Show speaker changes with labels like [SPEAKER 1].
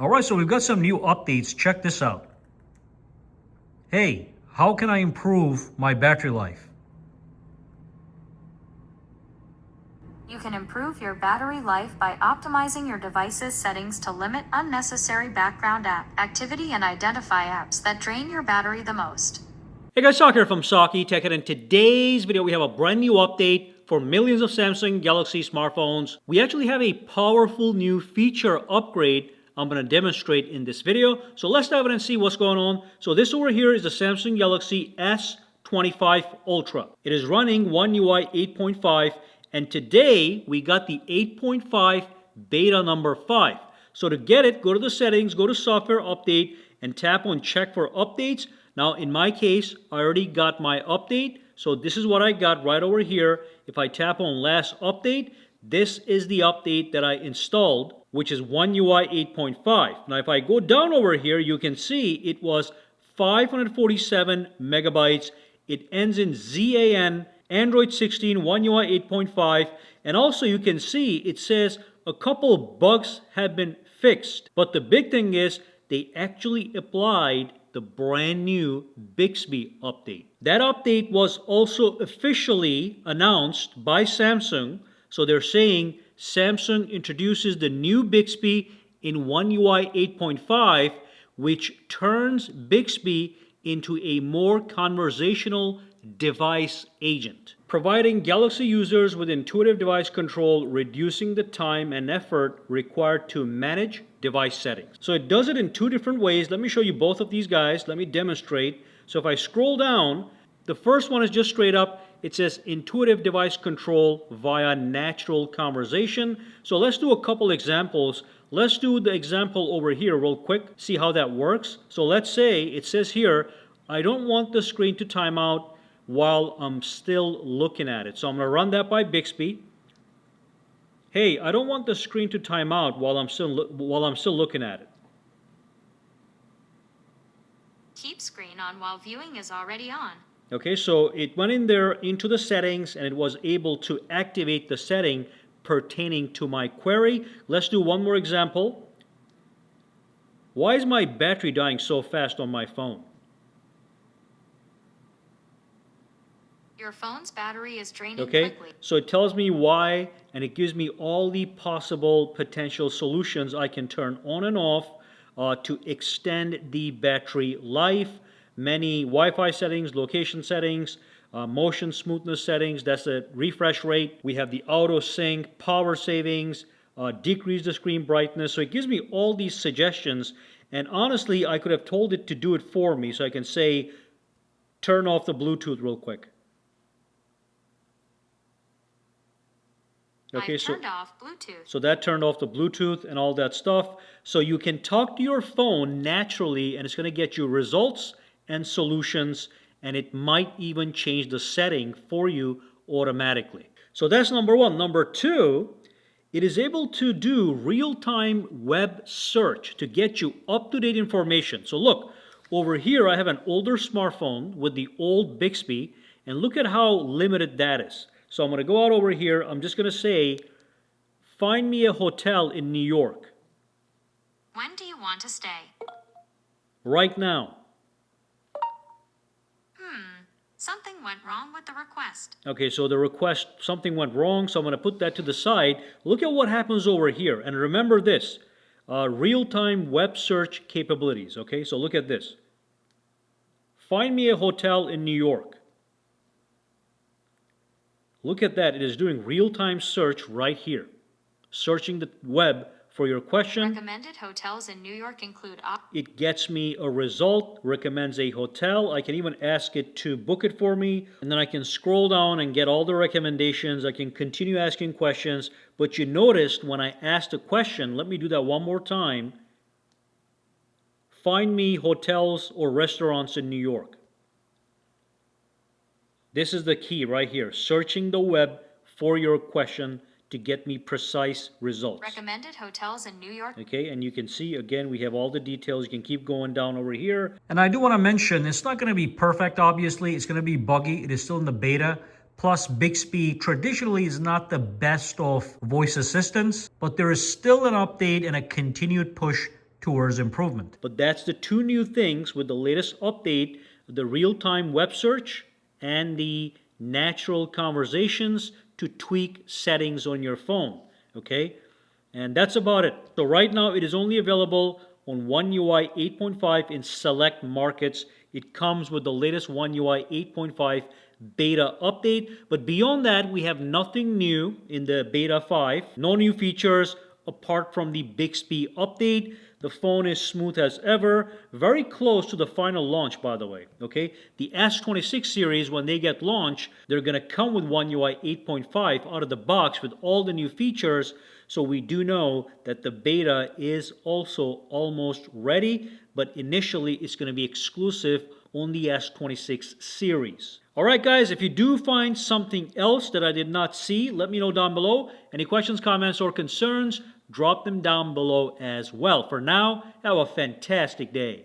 [SPEAKER 1] All right, so we've got some new updates. Check this out. Hey, how can I improve my battery life?
[SPEAKER 2] You can improve your battery life by optimizing your device's settings to limit unnecessary background activity and identify apps that drain your battery the most.
[SPEAKER 3] Hey guys, Sak here from sakitech, and in today's video we have a brand new update for millions of Samsung Galaxy smartphones. We actually have a powerful new feature upgrade I'm going to demonstrate in this video. So let's dive in and see what's going on. So this over here is the Samsung Galaxy S25 Ultra. It is running One UI 8.5, and today we got the 8.5 beta number 5. So to get it, go to the settings, go to software update, and tap on check for updates. Now in my case, I already got my update. So this is what I got right over here. If I tap on last update, this is the update that I installed, which is One UI 8.5. Now if I go down over here, you can see it was 547 megabytes. It ends in ZAN, Android 16, One UI 8.5. And also you can see it says a couple of bugs have been fixed. But the big thing is they actually applied the brand new Bixby update. That update was also officially announced by Samsung. So they're saying Samsung introduces the new Bixby in One UI 8.5, which turns Bixby into a more conversational device agent, providing Galaxy users with intuitive device control, reducing the time and effort required to manage device settings. So it does it in two different ways. Let me show you both of these guys. Let me demonstrate. So if I scroll down, the first one is just straight up. It says intuitive device control via natural conversation. So let's do a couple examples. Let's do the example over here real quick, see how that works. So let's say it says here, I don't want the screen to time out while I'm still looking at it. So I'm going to run that by Bixby. Hey, I don't want the screen to time out while I'm still looking at it.
[SPEAKER 2] Keep screen on while viewing is already on.
[SPEAKER 3] Okay, so it went in there into the settings and it was able to activate the setting pertaining to my query. Let's do one more example. Why is my battery dying so fast on my phone?
[SPEAKER 2] Your phone's battery is draining quickly.
[SPEAKER 3] So it tells me why, and it gives me all the possible potential solutions I can turn on and off to extend the battery life. Many Wi-Fi settings, location settings, motion smoothness settings, that's the refresh rate. We have the auto sync, power savings, decrease the screen brightness. So it gives me all these suggestions, and honestly I could have told it to do it for me. So I can say turn off the Bluetooth real quick.
[SPEAKER 2] Okay, turned off Bluetooth.
[SPEAKER 3] So that turned off the Bluetooth and all that stuff. So you can talk to your phone naturally, and it's going to get you results and solutions, and it might even change the setting for you automatically. So that's number one. Number two, it is able to do real-time web search to get you up-to-date information. So look, over here I have an older smartphone with the old Bixby, and look at how limited that is. So I'm going to go out over here. I'm just going to say, find me a hotel in New York.
[SPEAKER 2] When do you want to stay?
[SPEAKER 3] Right now.
[SPEAKER 2] Something went wrong with the request.
[SPEAKER 3] Okay, so the request, something went wrong, so I'm going to put that to the side. Look at what happens over here. And remember this, real-time web search capabilities. Okay, so look at this. Find me a hotel in New York. Look at that. It is doing real-time search right here. Searching the web for your question.
[SPEAKER 2] Recommended hotels in New York include...
[SPEAKER 3] It gets me a result, recommends a hotel. I can even ask it to book it for me. And then I can scroll down and get all the recommendations. I can continue asking questions. But you noticed when I asked a question, let me do that one more time. Find me hotels or restaurants in New York. This is the key right here, searching the web for your question to get me precise results.
[SPEAKER 2] Recommended hotels in New York.
[SPEAKER 3] Okay, and you can see, again, we have all the details. You can keep going down over here.
[SPEAKER 1] And I do want to mention, it's not going to be perfect, obviously. It's going to be buggy. It is still in the beta. Plus, Bixby traditionally is not the best of voice assistants, but there is still an update and a continued push towards improvement.
[SPEAKER 3] But that's the two new things with the latest update, the real-time web search and the natural conversations to tweak settings on your phone, okay? And that's about it. So right now it is only available on One UI 8.5 in select markets. It comes with the latest One UI 8.5 beta update, but beyond that we have nothing new in the beta 5. No new features apart from the Bixby update. The phone is smooth as ever, very close to the final launch, by the way, okay? The S26 series, when they get launched, they're going to come with One UI 8.5 out of the box with all the new features, so we do know that the beta is also almost ready, but initially it's going to be exclusive on the S26 series. Alright guys, if you do find something else that I did not see, let me know down below. Any questions, comments, or concerns, drop them down below as well. For now, have a fantastic day.